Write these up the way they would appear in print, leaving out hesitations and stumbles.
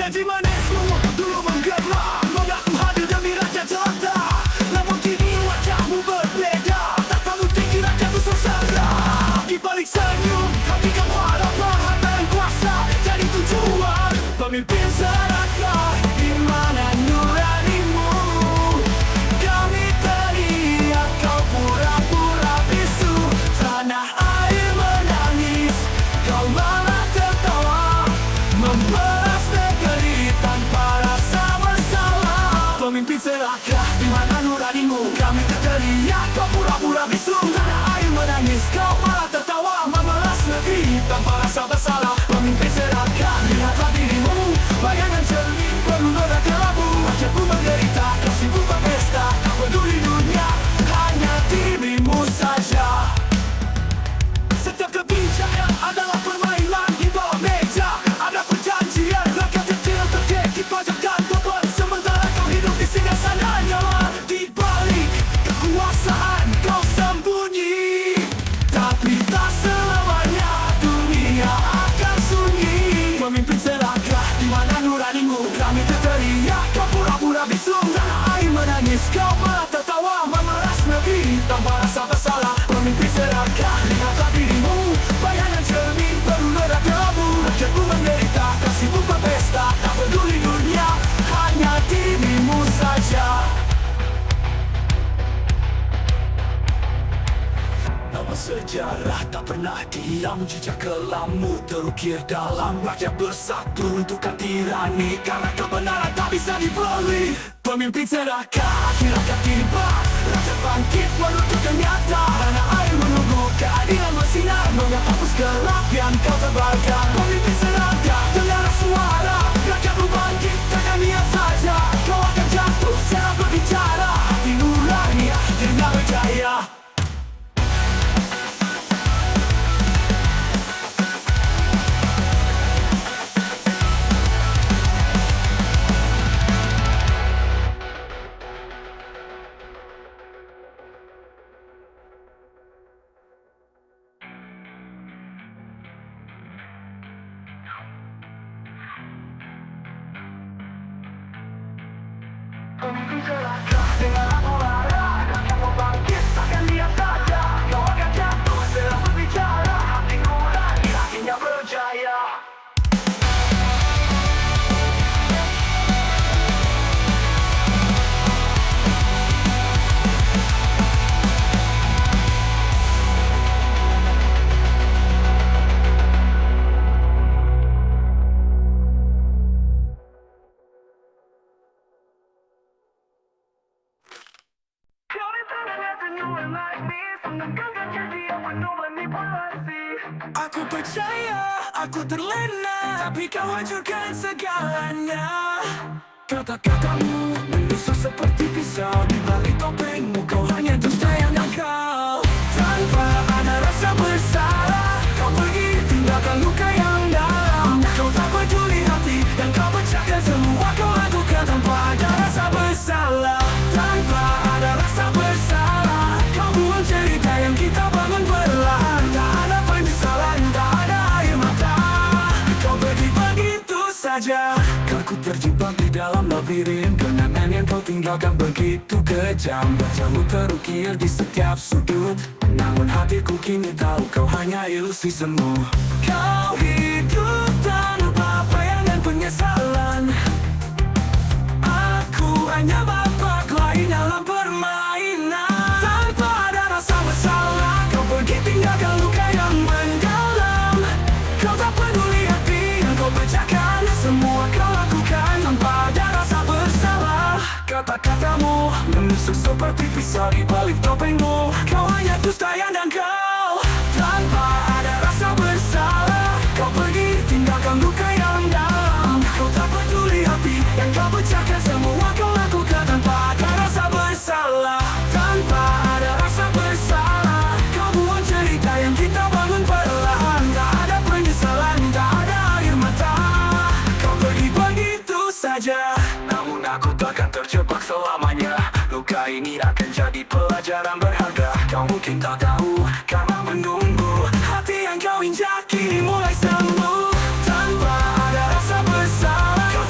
Janji manismu dulu menggema, mengaku hadir demi raja jelata. Namun kini wajahmu berbeda, tatamu tinggi rajamu sengsara. Di balik senyum kami kamu harapan, harta dan kuasa jadi tujuan. Pemimpin serakah, di mana nuranimu? Kami teriak, kau pura-pura bisu. Tanah air menangis, kau malah tertawa, membalas negeri tanpa rasa bersalah. Pemimpin serakah, di mana nuranimu? Kami teriak, kau pura-pura bisu. Tanah air menangis, kau malah tertawa, membalas negeri tanpa rasa bersalah. Pemimpin serakah, lihatlah dirimu, bayangan cermin penuh noda kelabu. Wajahmu menderita, kau sibuk berpesta, tak peduli dunia, hanya dirimu saja. Setiap kebijakan adalah permainan di bawah meja. Ada perjanjian, rakyat kecil terjekit pajak dan beban. Sementara kau hidup di singgasana nyawa. Di balik kekuasaan kau sembunyi, tapi tak selamanya dunia akan sunyi. Pemimpin serakah, di mana nuranimu? Kami teriak, kau pura-pura bisu. Tanah air menangis, kau malah tertawa, memeras negeri tanpa rasa bersalah. Pemimpin serakah, lihatlah dirimu, bayangan cermin penuh noda kelabu. Rakyatmu menderita, kau sibuk berpesta, tak peduli dunia, hanya dirimu saja. Nama sejarah tak pernah diam, jejak kelammu terukir dalam. Rakyat bersatu runtuhkan tirani, karena kebenaran tak bisa dibeli. Pemimpin serakah, akhir akan tiba, rakyat bangkit menunjukkan nyata. Tanah air menunggu keadilan bersinar, menghapus gelap yang kau tebarkan. Pemimpin serakah, dengar suara rakyatmu bangkit, takkan diam saja. Kau akan jatuh secara berbicara, hati nurani dengan berjaya. Pemimpin serakah, dengan suara rakyatmu bangkit, takkan diam saja. Kau akan jatuh setelah berbicara, hati nurani akhirnya berjaya. Aku percaya, aku terlena, tapi kau hancurkan segalanya. Kata-katamu menusuk seperti pisau, di balik topengmu kau hanya dusta yang nakal. Tanpa ada rasa bersalah, kau pergi tinggalkan luka yang dalam. Kau tak peduli hati yang kau pecahkan, semua kau lakukan tanpa ada rasa bersalah. Tanpa ada rasa bersalah, kau buang cerita yang kita bangun perlahan. Tak ada penyesalan, tak ada air mata, kau pergi begitu saja. Kau ku terjebak di dalam labirin kenangan yang kau tinggalkan begitu kejam. Wajahmu terukir di setiap sudut, namun hatiku kini tahu kau hanya ilusi semu. Kau hidup tanpa bayangan penyesalan, aku hanya babak lain dalam permainan. Tanpa ada rasa bersalah, kau pergi tinggalkan luka yang mendalam. Kau tak peduli hati yang kau pecahkan, semua kau lakukan tanpa ada rasa bersalah. Kata-katamu menusuk seperti pisau di balik topengmu, kau hanya dusta yang dangkal. Tanpa ada rasa bersalah, kau pergi tinggalkan luka yang dalam. Kau tak peduli hati yang kau pecahkan, semua kau lakukan tanpa ada rasa bersalah. Tanpa ada rasa bersalah, kau buang cerita yang kita bangun perlahan. Tak ada penyesalan, tak ada air mata, kau pergi begitu saja. Namun aku takkan terjebak selamanya, luka ini akan jadi pelajaran berharga. Kau mungkin tak tahu, karena menunggu hati yang kau injak kini mulai sembuh. Tanpa ada rasa bersalah, kau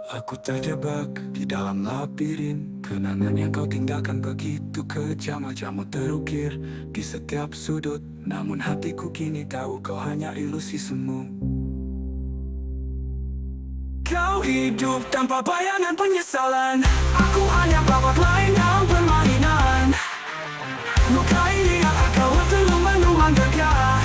Aku terjebak di dalam labirin kenangan yang kau tinggalkan begitu kejam. Wajahmu terukir di setiap sudut, namun hatiku kini tahu kau hanya ilusi semu. Kau hidup tanpa bayangan penyesalan, aku hanya babak lain dalam permainan. Luka ini akan kau terus menuang gegah.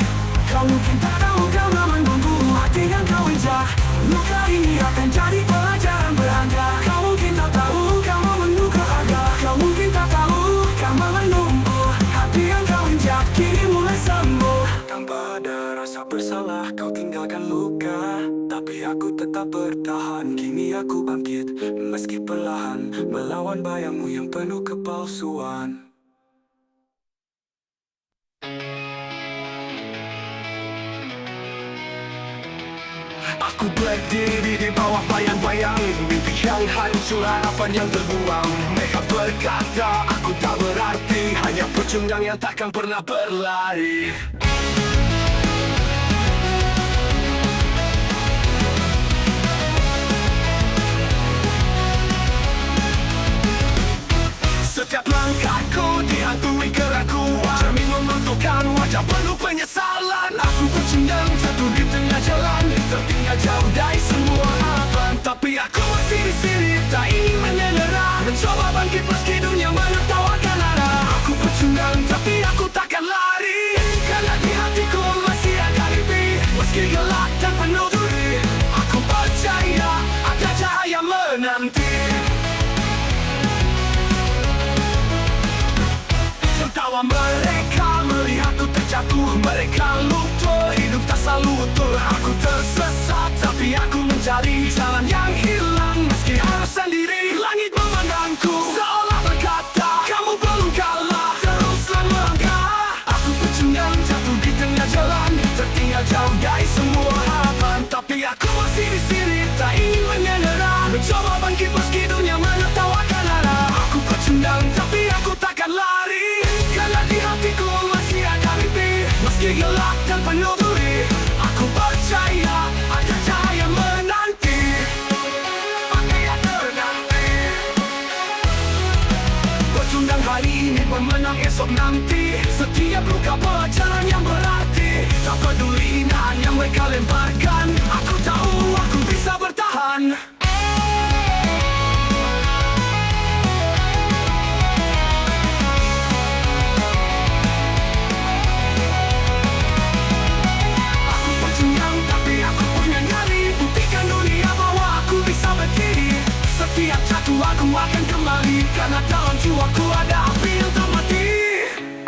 Kau mungkin tak tahu kau menunggu hati yang kau injak. Luka ini akan jadi pelajaran berharga. Kau mungkin tak tahu kau menunggu harga. Kau mungkin tak tahu kau menunggu hati yang kau injak kini mulai sembuh. Tanpa ada rasa bersalah kau tinggalkan luka, tapi aku tetap bertahan. Kini aku bangkit meski perlahan, melawan bayangmu yang penuh kepalsuan. Aku berdiri di bawah bayang-bayang mimpi yang hancur, harapan yang terbuang. Mereka berkata aku tak berarti, hanya pecundang yang takkan pernah berlari. Setiap langkahku dihantui keraguan, cermin menentukan wajah penuh penyesalan. Aku bercundang jatuh di tengah jalan, tertinggal jauh dari semua harapan. Tapi aku masih di sini, tak ingin menyerah, mencoba bangkit meski dunia menertawakan arah. Aku bercundang tapi aku takkan lari, karena di hatiku masih ada mimpi. Meski gelap dan penuh duri, aku percaya ada cahaya menanti. Tertawa mereka melihatku terjatuh, mereka luntur, hidup tak selalu utuh. Aku tersesat tapi aku mencari jalan yang hilang. Meski harus sendiri, langit memandangku seolah berkata kamu belum kalah, teruslah melangkah. Aku pecundang jatuh di tengah jalan, tertinggal jauh dari semua harapan. Tapi aku masih di sini, tak ingin menyerah, mencoba bangkit meski dunia menertawakan arah. Aku pecundang tapi aku takkan lari, karena di hatiku masih ada mimpi. Meski gelap dan penuh duri, aku percaya ada cahaya menanti. Cahaya menanti. Pecundang hari ini, pemenang esok nanti. Setiap luka pelajaran yang berarti. Tak peduli hinaan yang mereka lemparkan, aku tahu aku bisa bertahan. Setiap jatuh aku akan kembali, karena dalam jiwaku ada api yang tak mati.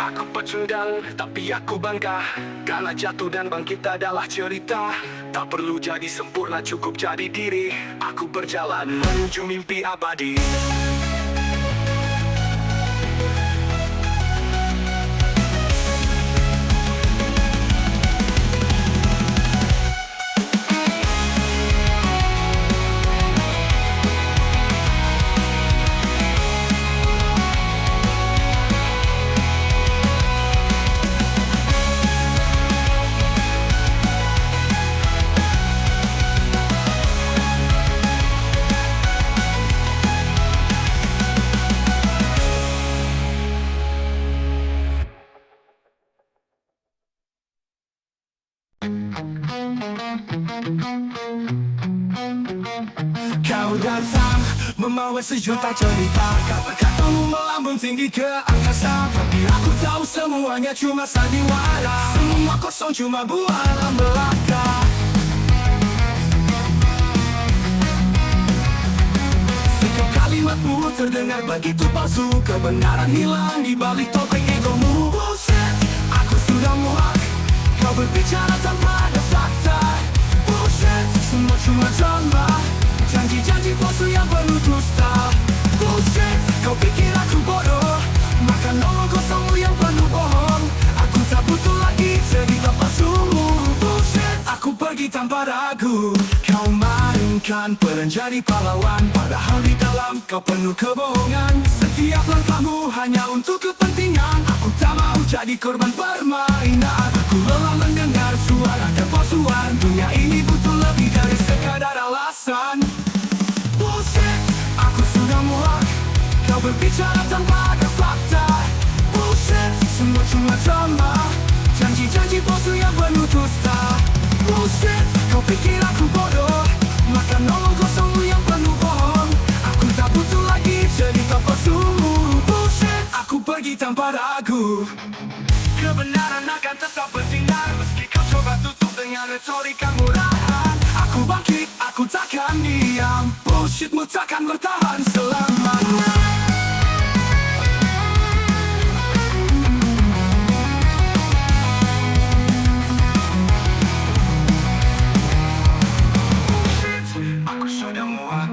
Aku pecundang tapi aku bangga, karena jatuh dan bangkit adalah cerita. Tak perlu jadi sempurna, cukup jadi diri. Aku berjalan menuju mimpi abadi. Kau datang membawa sejuta cerita, kata-katamu melambung tinggi ke angkasa. Tapi aku tahu semuanya cuma sandiwara, semua kosong cuma bualan belaka. Setiap kalimatmu terdengar begitu palsu, kebenaran hilang di balik topeng egomu. Bullshit, aku sudah muak, kau berbicara tanpa ada fakta. Bullshit, semua cuma drama, janji-janji palsu yang penuh dusta. Bullshit, kau pikir aku bodoh, makan omong kosongmu yang penuh bohong. Aku tak butuh lagi cerita palsumu. Bullshit, aku pergi tanpa ragu. Kau mainkan peran jadi pahlawan, padahal di dalam kau penuh kebohongan. Setiap langkahmu hanya untuk kepentingan, aku tak mau jadi korban permainan. Aku lelah mendengar suara kepalsuan, dunia ini butuh lebih dari sekadar alasan. berbicara tanpa ada fakta. Bullshit, semua cuma drama. Janji-janji palsu yang penuh dusta. Bullshit, kau pikir aku bodoh, maka omong kosongmu yang penuh bohong. Aku tak butuh lagi cerita palsumu. Bullshit, aku pergi tanpa ragu. Kebenaran akan tetap bersinar meski kau coba tutup dengan retorika murahan. Aku bangkit, aku takkan diam. Bullshitmu takkan bertahan selamanya. Aku sudah muak,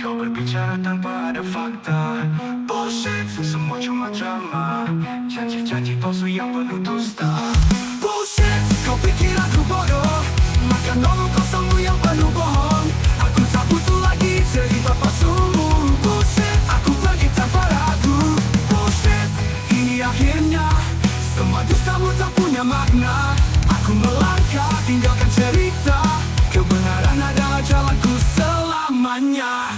kau berbicara tanpa ada fakta. Bullshit, semua cuma drama. Janji-janji palsu yang penuh dusta. Bullshit, kau pikir aku bodoh, maka omong kosongmu yang penuh bohong. Aku tak butuh lagi cerita palsumu. Bullshit, aku pergi tanpa ragu. Bullshit, ini akhirnya semua dustamu tak punya makna. Aku melangkah, tinggalkan cerita. Kebenaran adalah jalanku selamanya.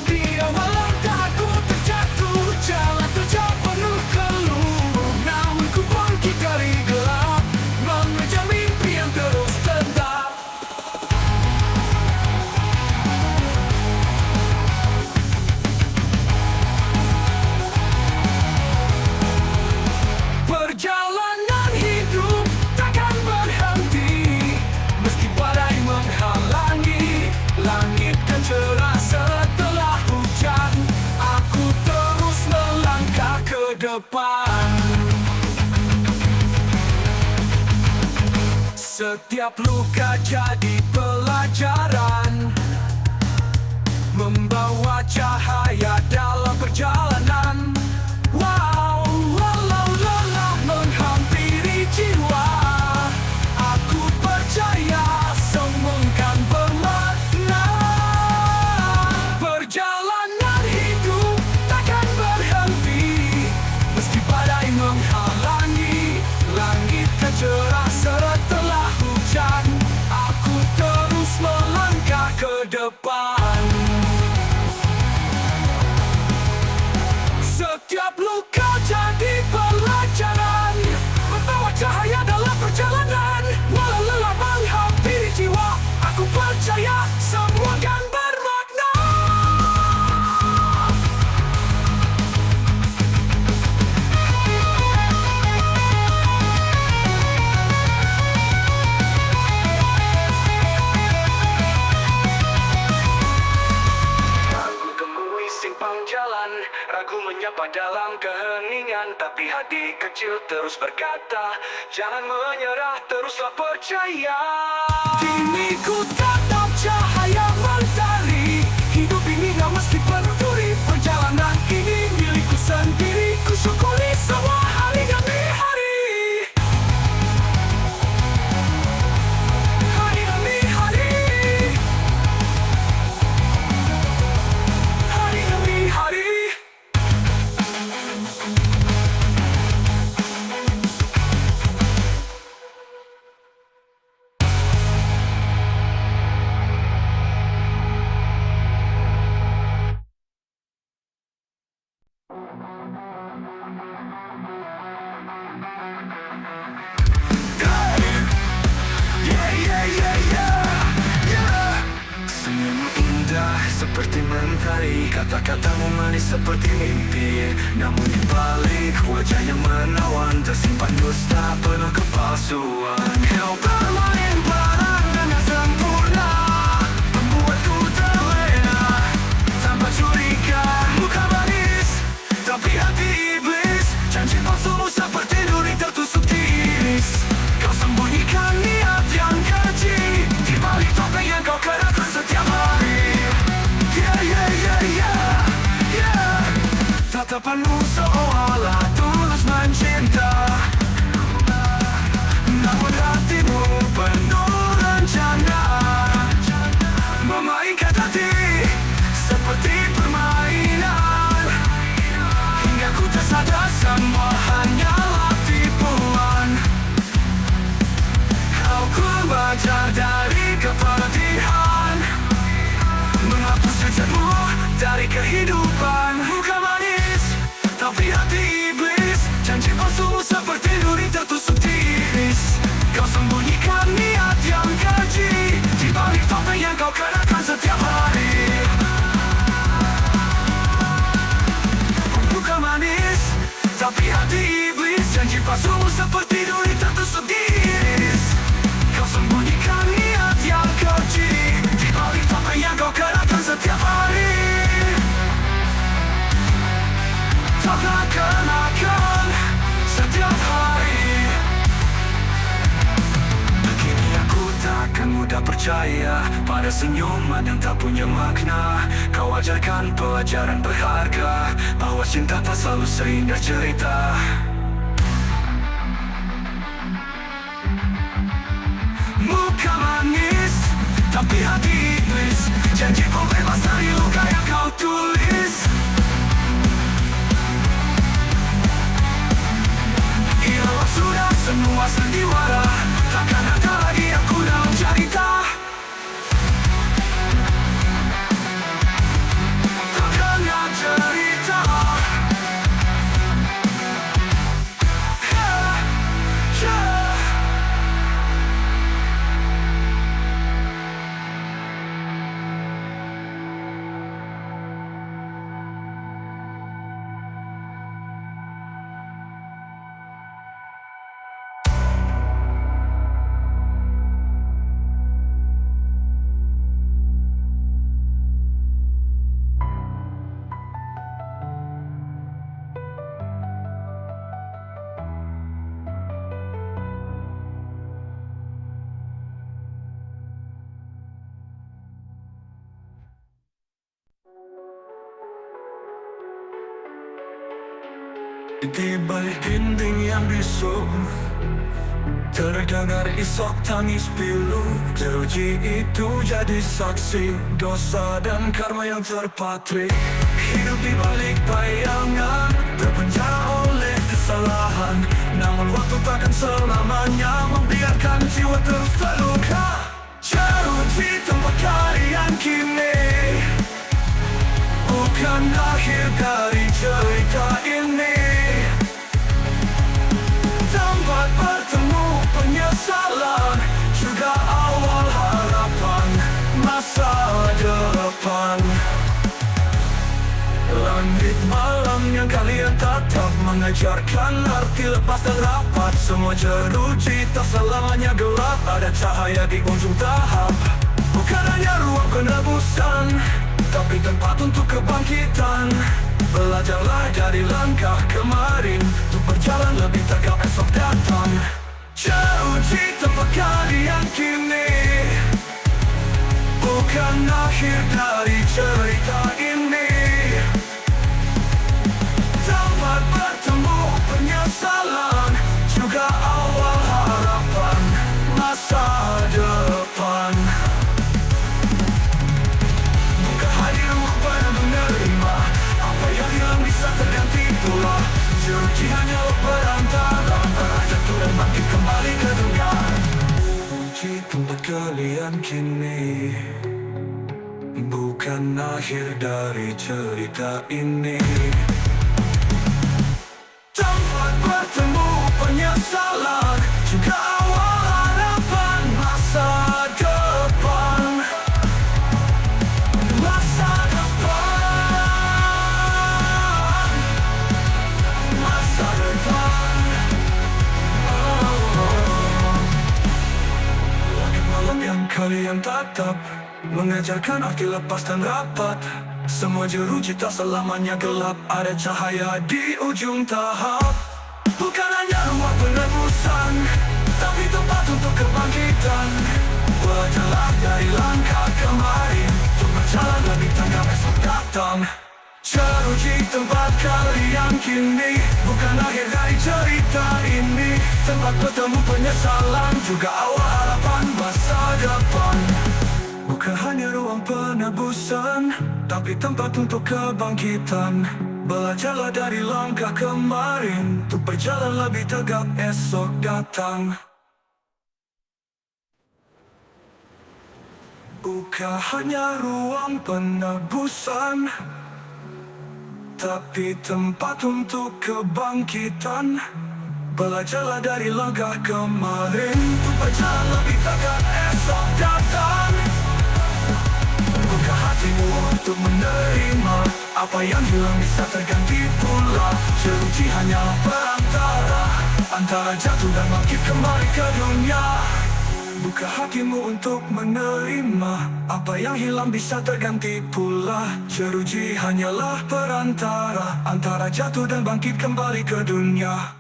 Dia melangkah, aku terjatuh. Jalan terjal penuh keluh. Namun ku bangkit dari gelap, mengejar mimpi yang terus tetap. Perjalanan hidup takkan berhenti meski badai menghalangi. Langit kan cerah setelah hujan. Aku terus melangkah ke depan. Setiap luka jadi pelajaran, membawa cahaya dalam perjalanan. Wow, walau lelah menghampiri jiwa, aku percaya semua kan bermakna. Perjalanan hidup takkan berhenti meski badai menghalangi. Langit kan cerah setelah hujan. Aku terus melangkah ke depan. Setiap luka jadi pelajaran, membawa cahaya dalam perjalanan. Walau lelah menghampiri jiwa, aku percaya semua kan bermakna. Aku temui simpang jalan, ragu menyapa dalam keheningan. Tapi hati kecil terus berkata, jangan menyerah, teruslah percaya. Kini ku tatap cahaya mentari. Hidup ini gak mesti penuh duri. Perjalanan ini milikku sendiri. Ku syukuri semua hari demi hari. Hari demi hari. Hari demi hari. Senyummu indah seperti mentari, kata-katamu manis seperti mimpi. Namun di balik wajahnya menawan, tersimpan dusta penuh kepalsuan. Kau bermain barang dengan sempurna, membuatku terlena tanpa curiga. Muka manis, tapi hati iblis. Janji palsumu seperti duri tertusuk di iris. Kau sembunyikan niat yang keji di balik topeng yang kau kenakan setiap hari. Yeah, yeah, yeah, yeah, yeah. Tatapanmu seolah tulus mencinta, namun hatimu penuh rencana. Memainkan hati seperti permainan, hingga ku tersadar semua hanyalah tipuan. mengajakmu dari kehidupan. Bukan manis, tapi hati iblis. Janji palsumu seperti duri tertusuk di iris. Kau sembunyikan niat yang keji di balik topeng yang kau kenakan setiap hari. Bukan manis, tapi hati iblis. Janji palsumu seperti duri tertusuk di iris. Kau sembunyikan niat yang keji di balik topeng yang kau kenakan setiap hari. Tak kenakan setiap hari. Kini aku takkan mudah percaya pada senyuman yang tak punya makna. Kau ajarkan pelajaran berharga bahwa cinta tak selalu seindah cerita. Muka manis, tapi hati iblis. Janji pembebas dari luka yang kau tulis. Ialah sudah semua sandiwara. Takkan ada lagi aku dalam cerita. Takkan ada cerita. Di balik dinding yang bisu terdengar isok tangis pilu. Jeruji itu jadi saksi dosa dan karma yang terpatri. Hidup di balik bayangan, terpenjara oleh kesalahan. Namun waktu takkan selamanya membiarkan jiwa terus terluka. Jeruji tempat kalian kini bukan akhir dari cerita ini. Tempat bertemu penyesalan, juga awal harapan masa depan. Langit malam yang kalian tatap mengajarkan arti lepas dan rapat. Semua jeruji tak selamanya gelap, ada cahaya di ujung tahap. Bukan hanya ruang penebusan, tapi tempat untuk kebangkitan. Belajarlah dari langkah kemarin untuk berjalan lebih tegak esok datang. Jeruji tempat kalian kini bukan akhir dari cerita ini. Tempat bertemu penyesalan, juga awal harapan masa depan. Bukan hadir pada menerima apa yang hilang bisa terganti pula. Jeruji hanya perantara antara jatuh dan bangkit kembali ke dunia. Jeruji tempat kalian kini bukan akhir dari cerita ini. Tempat bertemu penyesalan, juga awal harapan masa depan. Masa depan, masa depan. Langit malam yang kalian tatap mengajarkan arti lepas dan rapat. Semua jeruji tak selamanya gelap, ada cahaya di ujung tahap. Bukan hanya ruang penebusan, tapi tempat untuk kebangkitan. Belajarlah dari langkah kemarin untuk berjalan lebih tegak esok datang. Jeruji tempat kalian kini bukan akhir dari cerita ini. Tempat bertemu penyesalan, juga awal harapan masa depan. Bukan hanya ruang penebusan, tapi tempat untuk kebangkitan. Belajarlah dari langkah kemarin untuk berjalan lebih tegak esok datang. Bukan hanya ruang penebusan, tapi tempat untuk kebangkitan. Belajarlah dari langkah kemarin untuk berjalan lebih tegar esok datang. Buka hatimu untuk menerima apa yang hilang bisa terganti pula. Jeruji hanya perantara antara jatuh dan bangkit kembali ke dunia. Buka hatimu untuk menerima apa yang hilang bisa terganti pula. Jeruji hanyalah perantara antara jatuh dan bangkit kembali ke dunia.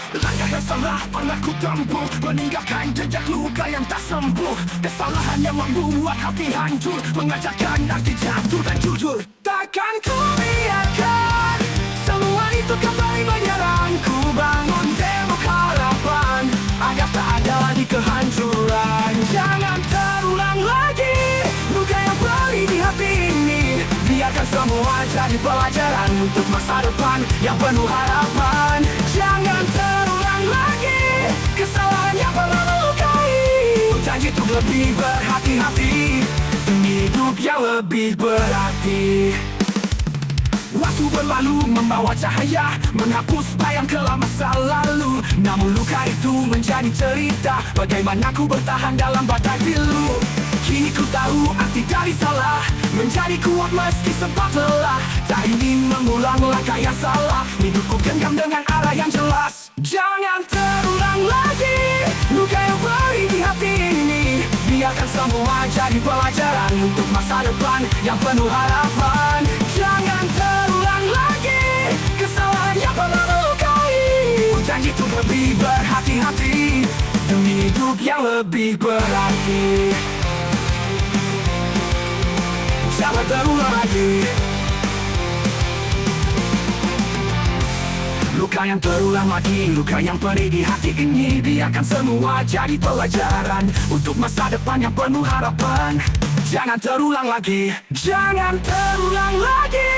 Langkah yang salah pernah ku tempuh, meninggalkan jejak luka yang tak sembuh. Kesalahan yang membuat hati hancur, mengajarkan arti jatuh dan jujur. Takkan ku biarkan semua itu kembali menyerangku. Bangun tembok harapan agar tak ada lagi kehancuran. Jangan terulang lagi luka yang perih di hati ini. Biarkan semua jadi pelajaran untuk masa depan yang penuh harapan. Jangan terulang lagi kesalahan yang pernah melukai. Janji untuk lebih berhati-hati demi hidup yang lebih berarti. Waktu berlalu membawa cahaya, menghapus bayang kelam masa lalu. Namun luka itu menjadi cerita bagaimana ku bertahan dalam badai pilu. Kini ku tahu arti dari salah, menjadi kuat meski sempat lelah. Tak ingin mengulang langkah yang salah, hidupku genggam dengan arah yang jelas. Jangan terulang lagi luka yang perih di hati ini. Biarkan semua jadi pelajaran untuk masa depan yang penuh harapan. Jangan terulang lagi kesalahan yang pernah melukai. Ku janji untuk lebih berhati-hati demi hidup yang lebih berarti. Jangan terulang lagi luka yang terulang lagi, luka yang perih di hati ini. Biarkan semua jadi pelajaran untuk masa depan yang penuh harapan. Jangan terulang lagi, jangan terulang lagi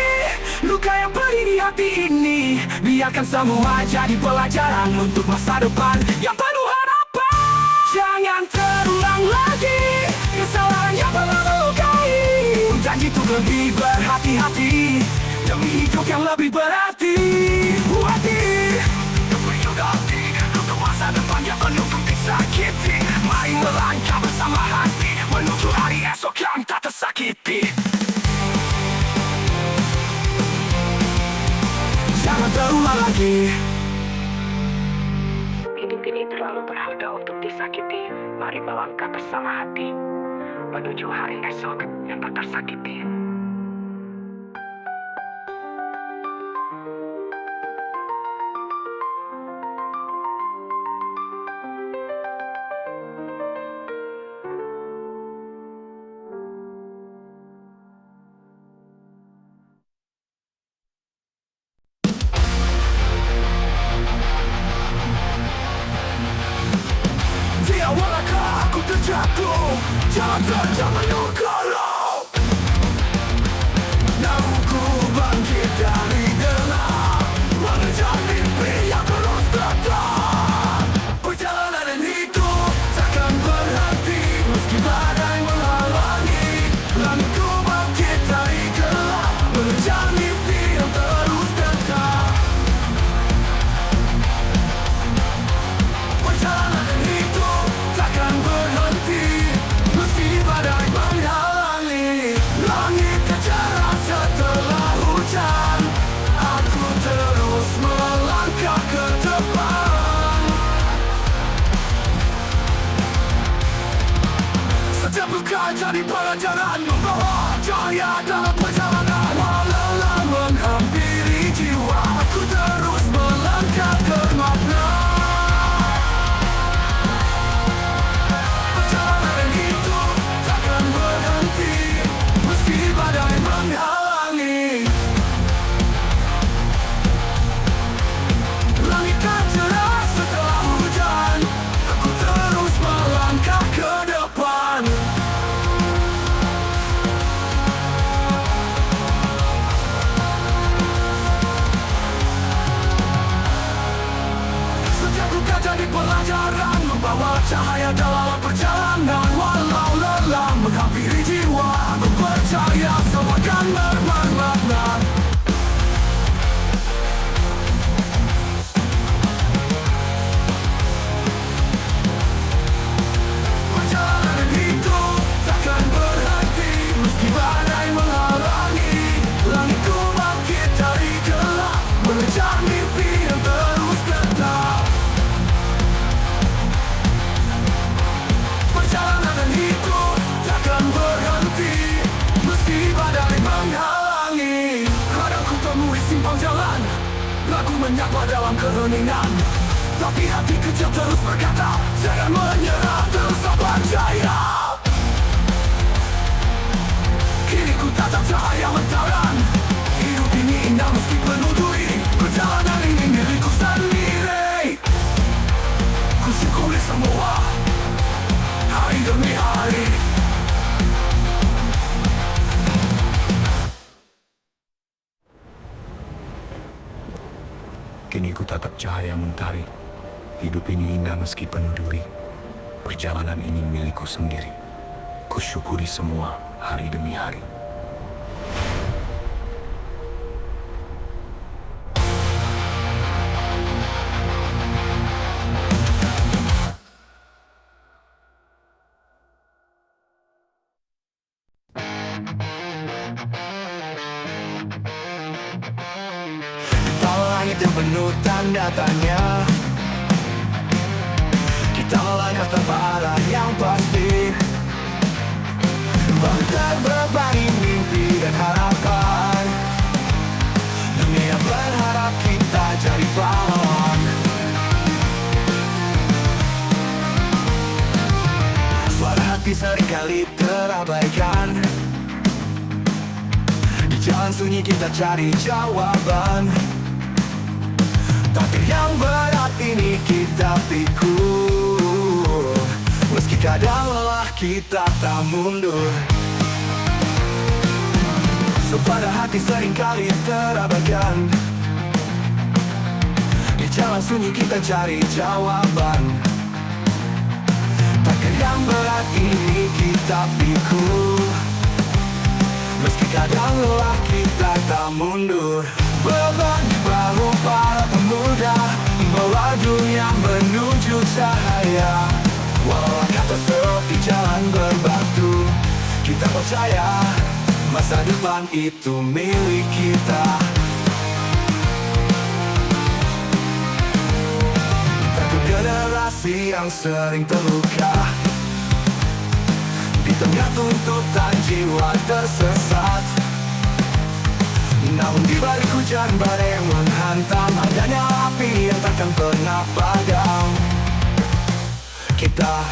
luka yang perih di hati ini. Biarkan semua jadi pelajaran untuk masa depan yang penuh harapan. Jangan terulang lagi kesalahan yang pernah melukai. Janji untuk lebih berhati-hati demi hidup yang lebih berarti. Hati untuk juga hati untuk masa depan yang penuh disakiti. Mari melangkah bersama hati menuju hari esok yang tak tersakiti. Jangan terulang lagi. Hidup ini terlalu berharga untuk disakiti. Mari melangkah bersama hati menuju hari esok yang tak tersakiti. Di awal langkah aku terjatuh, jangan terjang menyuruh. Namun ku bangkit dari gelap, mengejar mimpi yang terus tetap. Perjalanan hidup takkan berhenti meski badai menghalangi. Namun ku bangkit dari gelap, mengejar mimpi yang terus tetap. Perjalanan hidup takkan berhenti meski badai menghalangi. Langit tercerah setelah hujan, aku terus melangkah ke depan. Setiap luka jadi pelajaran, membawa cahaya dalam perjalanan. Walau menghampiri jiwa, aku terus melangkah ke makna. Perjalanan hidup takkan berhenti meski badai menghalangi. bahagia dalam perjalanan. Walau lelah menghampiri jiwa, aku percaya semua akan bermakna. Perjalanan hidup takkan berhenti meski badai menghalangi. Langitku bangkit dari gelap, mengejar mimpi yang terus tetap. Perjalanan hidup takkan berhenti meski badai menghalangi. Kadang ku temui simpang jalan, lagu menyapa dalam keheningan, tapi hati kecil terus berkata, jangan menyerah, teruslah percaya. Kini ku tatap cahaya mentaran, hidup ini indah meski penuh duri. Perjalanan ini milikku sendiri, ku syukuri semua hari demi hari. Kini ku tatap cahaya mentari, hidup ini indah meski penuh duri. Perjalanan ini milikku sendiri, ku syukuri semua hari demi hari. Langit yang penuh tanda tanya, kita melangkah tanpa arah yang pasti. Bahu terbebani mimpi dan harapan, dunia berharap kita jadi pahlawan. Suara hati seringkali terabaikan, di jalan sunyi kita cari jawaban. Takdir yang berat ini kita pikul, meski kadang lelah kita tak mundur. Pada hati seringkali terabaikan, di jalan sunyi kita cari jawaban. Takdir yang berat ini kita pikul, meski kadang lelah kita tak mundur. Beban di bahu para pemuda, membawa dunia menuju cahaya. Walau kata sepi jalan berbatu, kita percaya masa depan itu milik kita. Takut generasi yang sering terluka, di tengah tuntutan jiwa tersesat. Namun di balik hujan badai yang menghantam, adanya api yang takkan pernah padam. Kita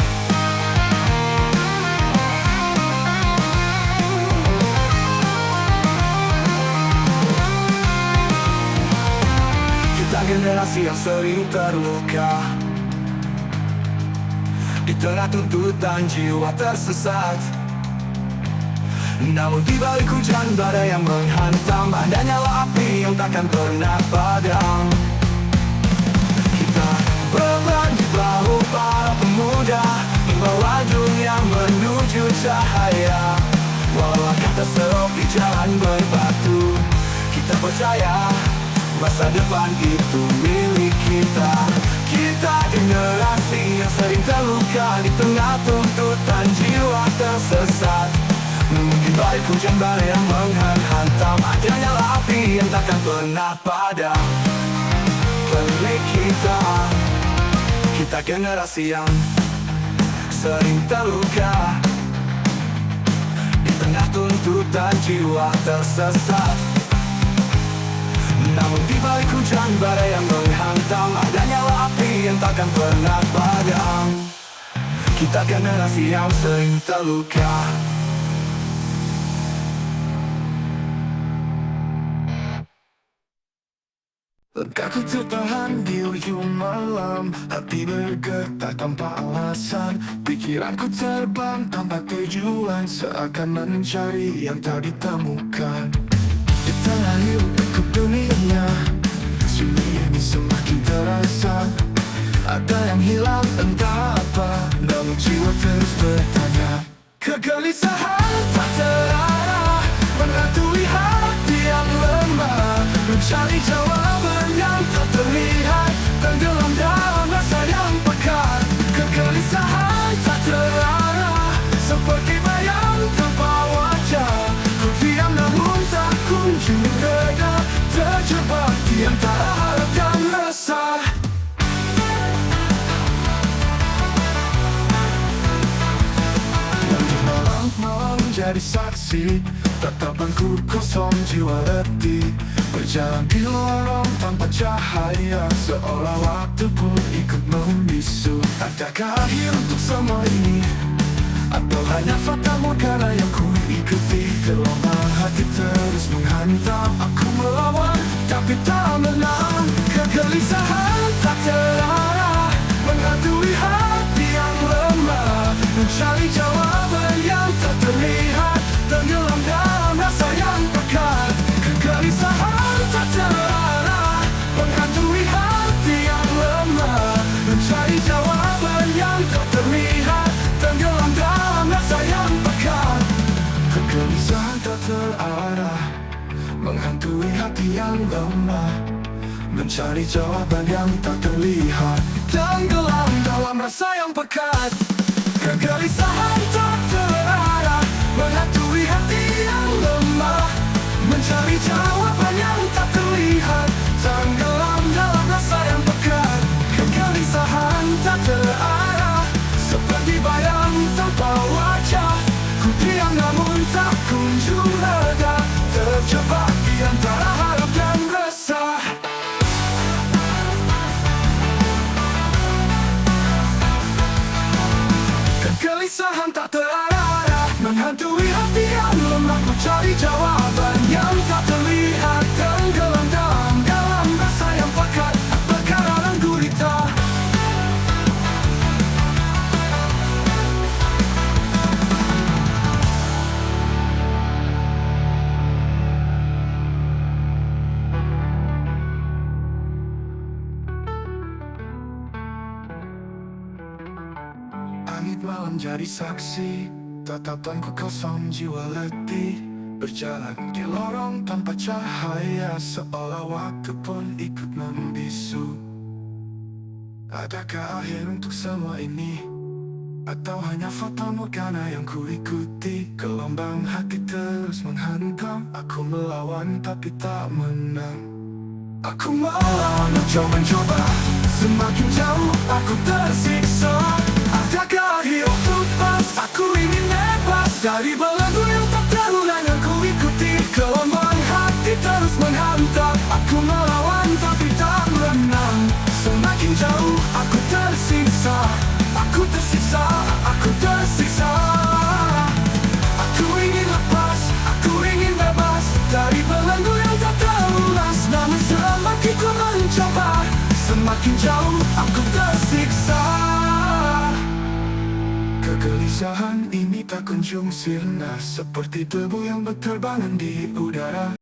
generasi yang sering terluka, di tengah tuntutan jiwa tersesat. Namun di balik hujan badai yang menghantam, adanya api yang takkan pernah padam. Kita beban di bahu para pemuda, membawa dunia menuju cahaya. Walau kata sepi jalan berbatu, kita percaya masa depan itu milik kita. Kita generasi yang sering terluka, di tengah tuntutan jiwa tersesat. Di balik hujan badai yang menghantam, adanya api yang takkan pernah padam. Milik kita, kita generasi yang sering terluka, di tengah tuntutan jiwa tersesat. Namun di balik hujan badai yang menghantam, adanya api yang takkan pernah padam. Kita generasi yang sering terluka. Aku tertahan di ujung malam, hati bergetar tanpa alasan. Pikiranku terbang tanpa tujuan, seakan mencari yang tak ditemukan. Di tengah hiruk pikuk dunia, sunyi ini semakin terasa. ada yang hilang entah apa, namun jiwa terus bertanya. Kegelisahan tak terarah menghantui hati yang lemah, mencari jawaban yang tak terlihat, tenggelam dalam rasa yang pekat. Kegelisahan tak terarah seperti bayang tanpa wajah, ku diam namun tak kunjung reda, terjebak di antara harap dan resah. Malam jadi saksi, tatapanku kosong, jiwa letih, berjalan di lorong tanpa cahaya, seolah waktu pun ikut membisu. Adakah akhir untuk semua ini, atau hanya fata morgana yang ku ikuti? Gelombang hati terus menghantam, aku melawan tapi tak menang. Kegelisahan tak terarah menghantui hati yang lemah, mencari jawaban yang tak terlihat, tenggelam dalam rasa yang pekat. Kegelisahan tak terarah menghantui hati yang lemah, mencari jawaban yang tak terlihat, tenggelam dalam rasa yang pekat. Kegelisahan tak terarah menghantui hati yang lemah, mencari jawaban yang tak terlihat, tenggelam dalam rasa yang pekat. Kegelisahan tak terarah menghantui hati yang lemah, mencari jawaban yang tak terlihat, tenggelam dalam rasa yang pekat. Kegelisahan tak terarah seperti bayang tanpa wajah, ku diam namun tak kunjung reda, terjebak di antara harap dan resah. Kegelisahan tak terarah menghantui hati yang lemah, mencari jawaban yang tak terlihat, tenggelam dalam rasa yang pekat, perkara dan gurita. Langit malam jadi saksi, tatapanku kosong, jiwa letih, berjalan di lorong tanpa cahaya, seolah waktu pun ikut membisu. Adakah akhir untuk semua ini, atau hanya fata morgana yang ku ikuti? Gelombang hati terus menghantam, aku melawan tapi tak menang. Aku melawan, mencoba, semakin jauh aku tersiksa. Adakah hidup pas, aku ingin bebas dari belenggu yang tak terulang yang ku ikuti. Gelombang hati terus menghantam, aku melawan tapi tak menang. Semakin jauh aku tersiksa, aku tersiksa, aku tersiksa. Aku ingin lepas, aku ingin bebas dari belenggu yang tak terulang, namun semakin ku mencoba, semakin jauh aku tersiksa. Kegelisahan ini tak kunjung sirna, seperti debu yang berterbangan di udara.